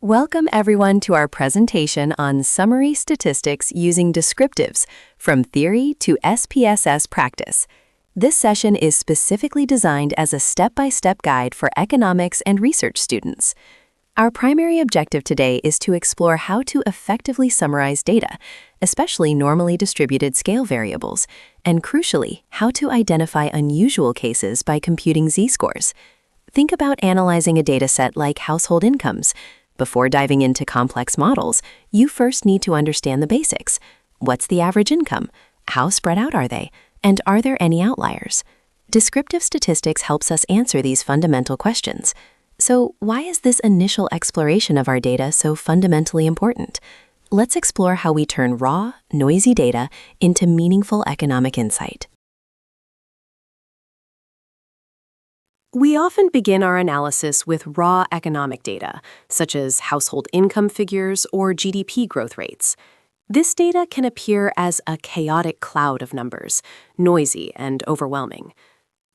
Welcome everyone to our presentation on summary statistics using descriptives, from theory to SPSS practice. This session is specifically designed as a step-by-step guide for economics and research students. Our primary objective today is to explore how to effectively summarize data, especially normally distributed scale variables, and crucially, how to identify unusual cases by computing z-scores. Think about analyzing a dataset like household incomes. Before diving into complex models, you first need to understand the basics. What's the average income? How spread out are they? And are there any outliers? Descriptive statistics helps us answer these fundamental questions. So why is this initial exploration of our data so fundamentally important? Let's explore how we turn raw, noisy data into meaningful economic insight. We often begin our analysis with raw economic data, such as household income figures or GDP growth rates. This data can appear as a chaotic cloud of numbers, noisy and overwhelming.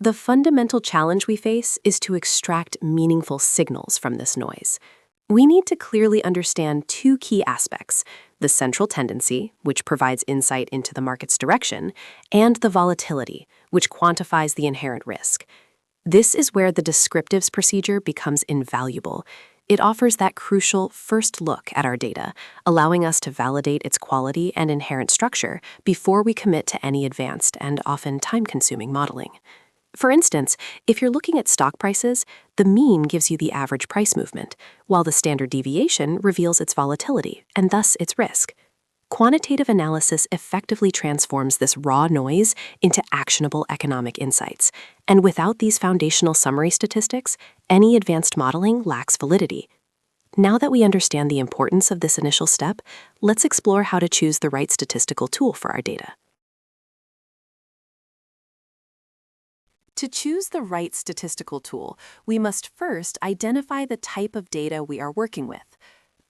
The fundamental challenge we face is to extract meaningful signals from this noise. We need to clearly understand two key aspects: the central tendency, which provides insight into the market's direction, and the volatility, which quantifies the inherent risk. This is where the descriptives procedure becomes invaluable. It offers that crucial first look at our data, allowing us to validate its quality and inherent structure before we commit to any advanced and often time-consuming modeling. For instance, if you're looking at stock prices, the mean gives you the average price movement, while the standard deviation reveals its volatility and thus its risk. Quantitative analysis effectively transforms this raw noise into actionable economic insights, and without these foundational summary statistics, any advanced modeling lacks validity. Now that we understand the importance of this initial step, let's explore how to choose the right statistical tool for our data. To choose the right statistical tool, we must first identify the type of data we are working with.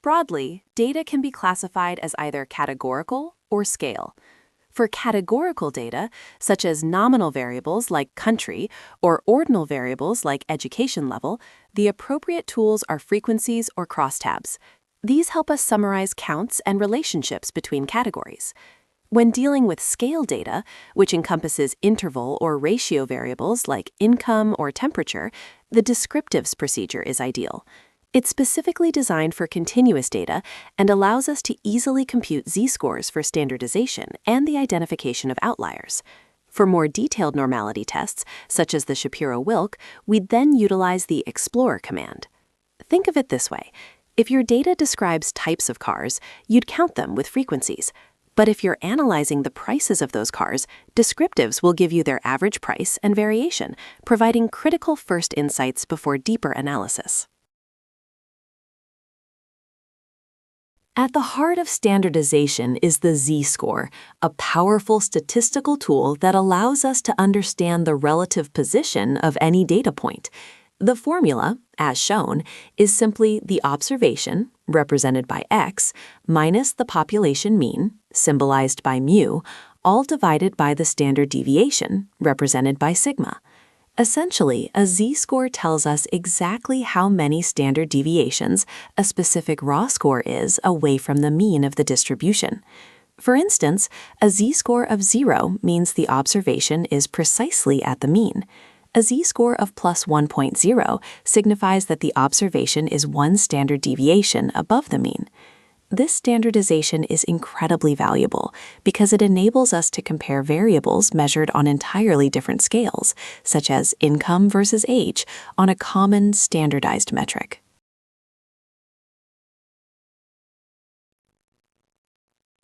Broadly, data can be classified as either categorical or scale. For categorical data, such as nominal variables like country or ordinal variables like education level, the appropriate tools are frequencies or crosstabs. These help us summarize counts and relationships between categories. When dealing with scale data, which encompasses interval or ratio variables like income or temperature, the descriptives procedure is ideal. It's specifically designed for continuous data and allows us to easily compute z-scores for standardization and the identification of outliers. For more detailed normality tests, such as the Shapiro-Wilk, we'd then utilize the Explorer command. Think of it this way: if your data describes types of cars, you'd count them with frequencies. But if you're analyzing the prices of those cars, descriptives will give you their average price and variation, providing critical first insights before deeper analysis. At the heart of standardization is the z-score, a powerful statistical tool that allows us to understand the relative position of any data point. The formula, as shown, is simply the observation, represented by x, minus the population mean, symbolized by mu, all divided by the standard deviation, represented by sigma. Essentially, a z-score tells us exactly how many standard deviations a specific raw score is away from the mean of the distribution. For instance, a z-score of 0 means the observation is precisely at the mean. A z-score of plus 1.0 signifies that the observation is one standard deviation above the mean. This standardization is incredibly valuable because it enables us to compare variables measured on entirely different scales, such as income versus age, on a common standardized metric.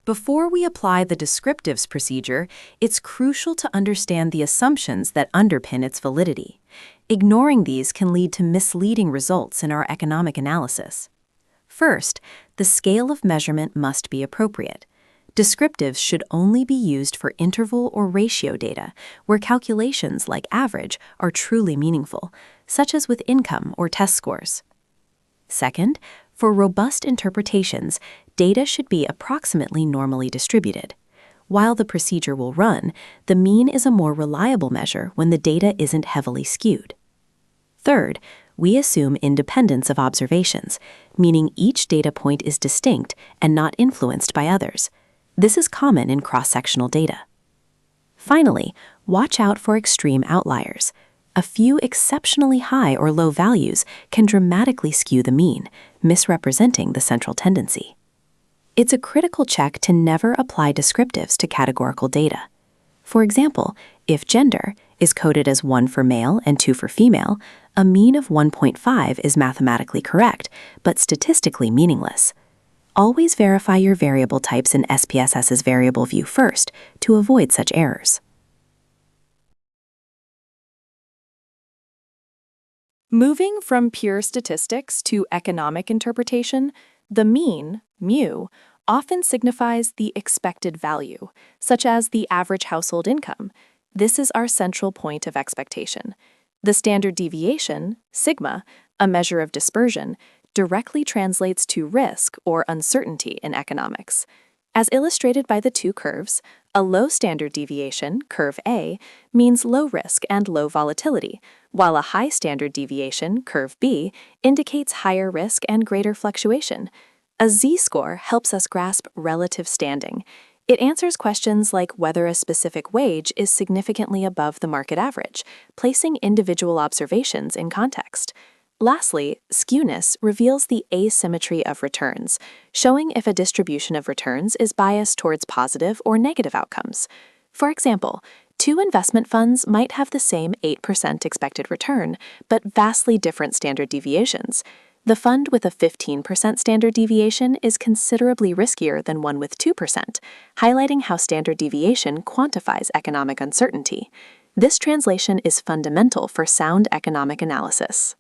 Before we apply the descriptives procedure, it's crucial to understand the assumptions that underpin its validity. Ignoring these can lead to misleading results in our economic analysis. First, the scale of measurement must be appropriate. Descriptives should only be used for interval or ratio data, where calculations like average are truly meaningful, such as with income or test scores. Second, for robust interpretations, data should be approximately normally distributed. While the procedure will run, the mean is a more reliable measure when the data isn't heavily skewed. Third, we assume independence of observations, meaning each data point is distinct and not influenced by others. This is common in cross-sectional data. Finally, watch out for extreme outliers. A few exceptionally high or low values can dramatically skew the mean, misrepresenting the central tendency. It's a critical check to never apply descriptives to categorical data. For example, if gender is coded as 1 for male and 2 for female, a mean of 1.5 is mathematically correct, but statistically meaningless. Always verify your variable types in SPSS's variable view first to avoid such errors. Moving from pure statistics to economic interpretation, the mean, mu, often signifies the expected value, such as the average household income. This is our central point of expectation. The standard deviation, sigma, a measure of dispersion, directly translates to risk or uncertainty in economics. As illustrated by the two curves, a low standard deviation, curve A, means low risk and low volatility, while a high standard deviation, curve B, indicates higher risk and greater fluctuation. A z-score helps us grasp relative standing. It answers questions like whether a specific wage is significantly above the market average, placing individual observations in context. Lastly, skewness reveals the asymmetry of returns, showing if a distribution of returns is biased towards positive or negative outcomes. For example, two investment funds might have the same 8% expected return, but vastly different standard deviations. The fund with a 15% standard deviation is considerably riskier than one with 2%, highlighting how standard deviation quantifies economic uncertainty. This translation is fundamental for sound economic analysis.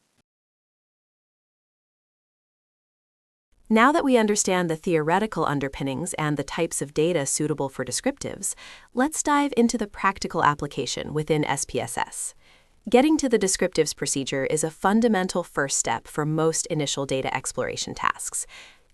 Now that we understand the theoretical underpinnings and the types of data suitable for descriptives, let's dive into the practical application within SPSS. Getting to the descriptives procedure is a fundamental first step for most initial data exploration tasks.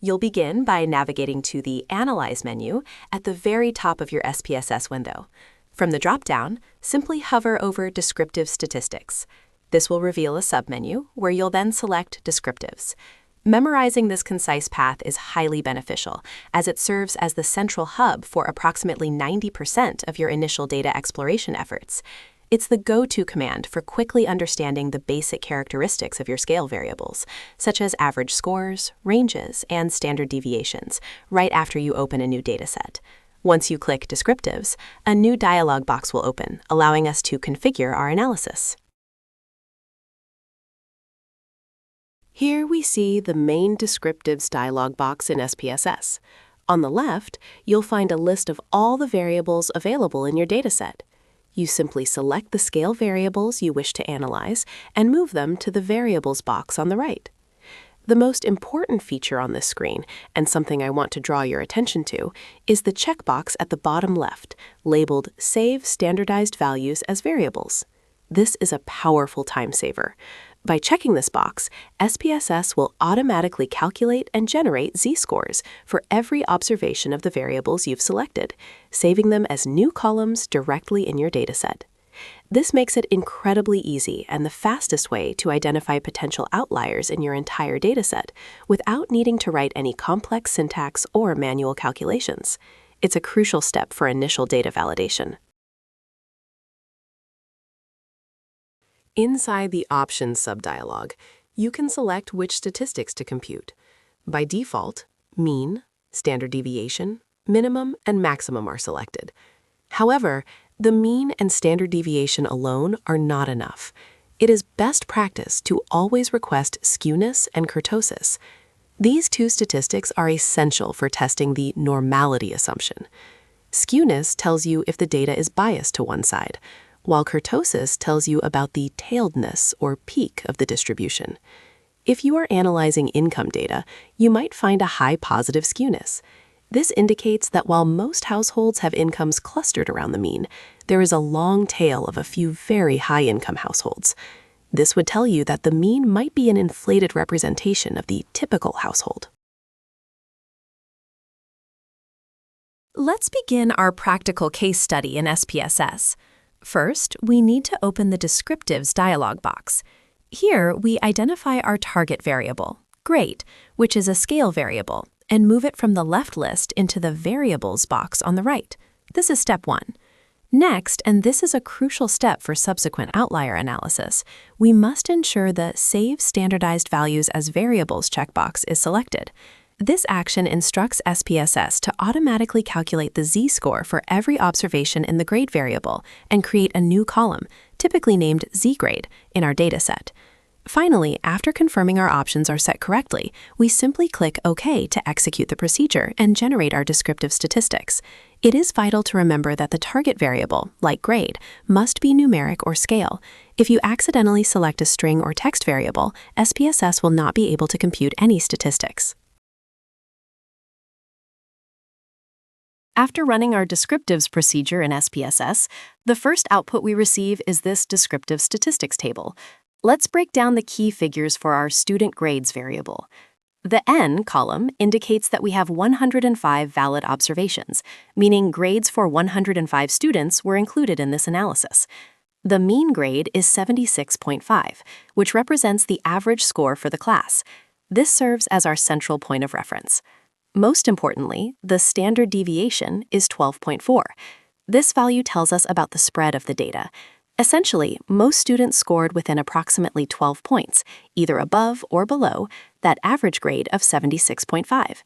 You'll begin by navigating to the Analyze menu at the very top of your SPSS window. From the drop-down, simply hover over Descriptive Statistics. This will reveal a submenu where you'll then select Descriptives. Memorizing this concise path is highly beneficial, as it serves as the central hub for approximately 90% of your initial data exploration efforts. It's the go-to command for quickly understanding the basic characteristics of your scale variables, such as average scores, ranges, and standard deviations, right after you open a new dataset. Once you click Descriptives, a new dialog box will open, allowing us to configure our analysis. Here we see the main Descriptives dialog box in SPSS. On the left, you'll find a list of all the variables available in your dataset. You simply select the scale variables you wish to analyze and move them to the Variables box on the right. The most important feature on this screen, and something I want to draw your attention to, is the checkbox at the bottom left, labeled Save Standardized Values as Variables. This is a powerful time saver. By checking this box, SPSS will automatically calculate and generate z-scores for every observation of the variables you've selected, saving them as new columns directly in your dataset. This makes it incredibly easy and the fastest way to identify potential outliers in your entire dataset without needing to write any complex syntax or manual calculations. It's a crucial step for initial data validation. Inside the Options subdialog, you can select which statistics to compute. By default, mean, standard deviation, minimum, and maximum are selected. However, the mean and standard deviation alone are not enough. It is best practice to always request skewness and kurtosis. These two statistics are essential for testing the normality assumption. Skewness tells you if the data is biased to one side, while kurtosis tells you about the tailedness or peak of the distribution. If you are analyzing income data, you might find a high positive skewness. This indicates that while most households have incomes clustered around the mean, there is a long tail of a few very high-income households. This would tell you that the mean might be an inflated representation of the typical household. Let's begin our practical case study in SPSS. First, we need to open the Descriptives dialog box. Here, we identify our target variable, grade, which is a scale variable, and move it from the left list into the variables box on the right. This is step 1. Next, and this is a crucial step for subsequent outlier analysis, we must ensure the Save Standardized Values as Variables checkbox is selected. This action instructs SPSS to automatically calculate the z-score for every observation in the grade variable and create a new column, typically named z-grade, in our dataset. Finally, after confirming our options are set correctly, we simply click OK to execute the procedure and generate our descriptive statistics. It is vital to remember that the target variable, like grade, must be numeric or scale. If you accidentally select a string or text variable, SPSS will not be able to compute any statistics. After running our descriptives procedure in SPSS, the first output we receive is this descriptive statistics table. Let's break down the key figures for our student grades variable. The N column indicates that we have 105 valid observations, meaning grades for 105 students were included in this analysis. The mean grade is 76.5, which represents the average score for the class. This serves as our central point of reference. Most importantly, the standard deviation is 12.4. This value tells us about the spread of the data. Essentially, most students scored within approximately 12 points, either above or below that average grade of 76.5.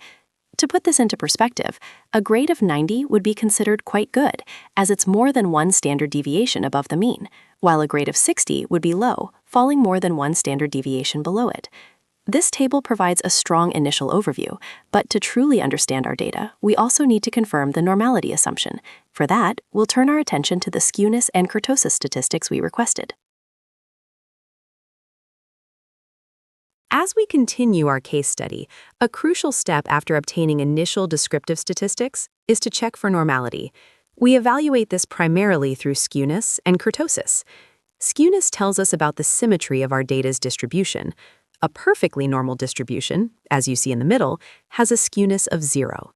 To put this into perspective, a grade of 90 would be considered quite good, as it's more than one standard deviation above the mean, while a grade of 60 would be low, falling more than one standard deviation below it. This table provides a strong initial overview, but to truly understand our data, we also need to confirm the normality assumption. For that, we'll turn our attention to the Skewness and Kurtosis statistics we requested. As we continue our case study, a crucial step after obtaining initial descriptive statistics is to check for normality. We evaluate this primarily through skewness and kurtosis. Skewness tells us about the symmetry of our data's distribution. A perfectly normal distribution, as you see in the middle, has a skewness of 0.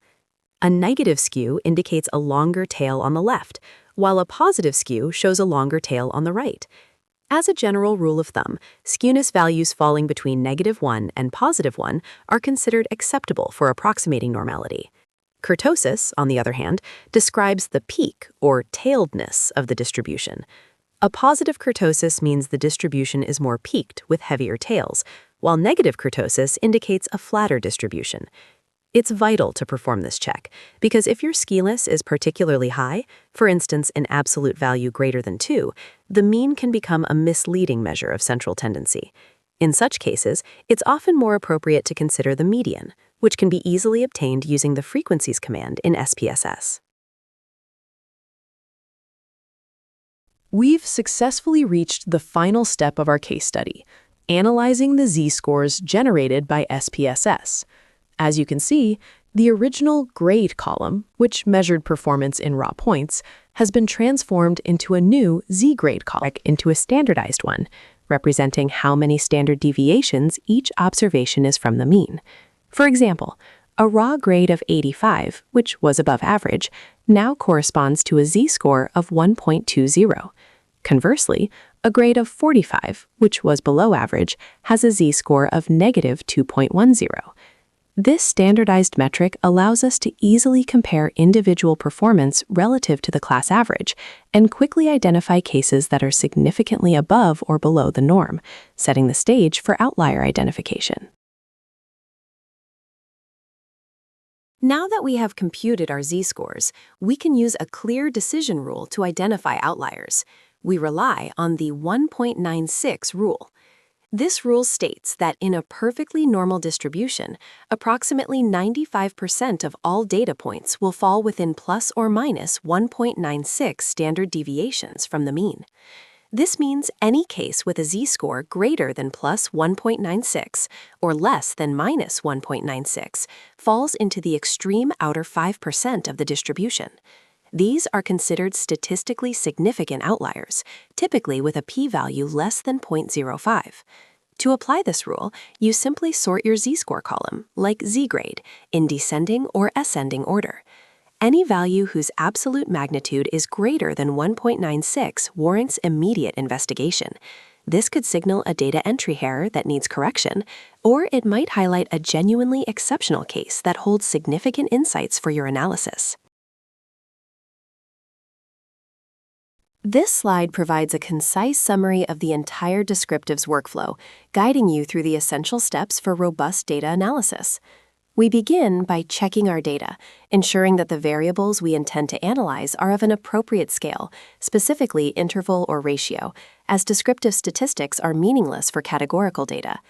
A negative skew indicates a longer tail on the left, while a positive skew shows a longer tail on the right. As a general rule of thumb, skewness values falling between -1 and +1 are considered acceptable for approximating normality. Kurtosis, on the other hand, describes the peak or tailedness of the distribution. A positive kurtosis means the distribution is more peaked with heavier tails, while negative kurtosis indicates a flatter distribution. It's vital to perform this check, because if your skewness is particularly high, for instance an absolute value greater than 2, the mean can become a misleading measure of central tendency. In such cases, it's often more appropriate to consider the median, which can be easily obtained using the frequencies command in SPSS. We've successfully reached the final step of our case study, analyzing the z-scores generated by SPSS. As you can see, the original grade column, which measured performance in raw points, has been transformed into a new z-grade column, into a standardized one, representing how many standard deviations each observation is from the mean. For example, a raw grade of 85, which was above average, now corresponds to a z-score of 1.20. Conversely, a grade of 45, which was below average, has a z-score of -2.10. This standardized metric allows us to easily compare individual performance relative to the class average and quickly identify cases that are significantly above or below the norm, setting the stage for outlier identification. Now that we have computed our z-scores, we can use a clear decision rule to identify outliers. We rely on the 1.96 rule. This rule states that in a perfectly normal distribution, approximately 95% of all data points will fall within plus or minus 1.96 standard deviations from the mean. This means any case with a z-score greater than plus 1.96 or less than minus 1.96 falls into the extreme outer 5% of the distribution. These are considered statistically significant outliers, typically with a p-value less than 0.05. To apply this rule, you simply sort your z-score column, like z-grade, in descending or ascending order. Any value whose absolute magnitude is greater than 1.96 warrants immediate investigation. This could signal a data entry error that needs correction, or it might highlight a genuinely exceptional case that holds significant insights for your analysis. This slide provides a concise summary of the entire Descriptives workflow, guiding you through the essential steps for robust data analysis. We begin by checking our data, ensuring that the variables we intend to analyze are of an appropriate scale, specifically interval or ratio, as descriptive statistics are meaningless for categorical data.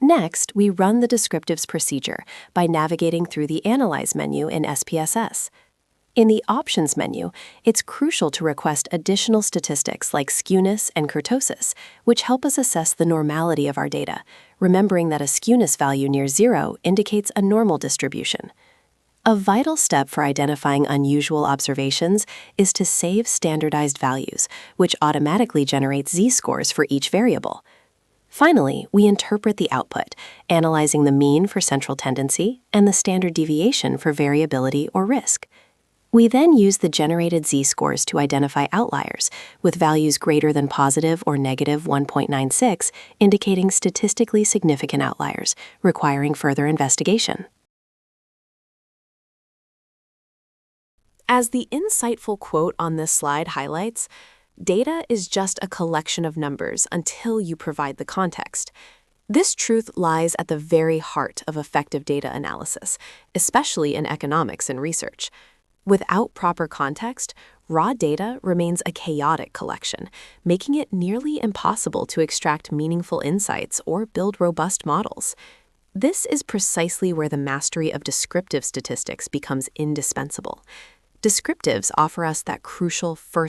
Next, we run the Descriptives procedure by navigating through the Analyze menu in SPSS. In the Options menu, it's crucial to request additional statistics like skewness and kurtosis, which help us assess the normality of our data, remembering that a skewness value near 0 indicates a normal distribution. A vital step for identifying unusual observations is to save standardized values, which automatically generates z-scores for each variable. Finally, we interpret the output, analyzing the mean for central tendency and the standard deviation for variability or risk. We then use the generated z-scores to identify outliers, with values greater than positive or negative 1.96, indicating statistically significant outliers, requiring further investigation. As the insightful quote on this slide highlights, data is just a collection of numbers until you provide the context. This truth lies at the very heart of effective data analysis, especially in economics and research. Without proper context, raw data remains a chaotic collection, making it nearly impossible to extract meaningful insights or build robust models. This is precisely where the mastery of descriptive statistics becomes indispensable. Descriptives offer us that crucial first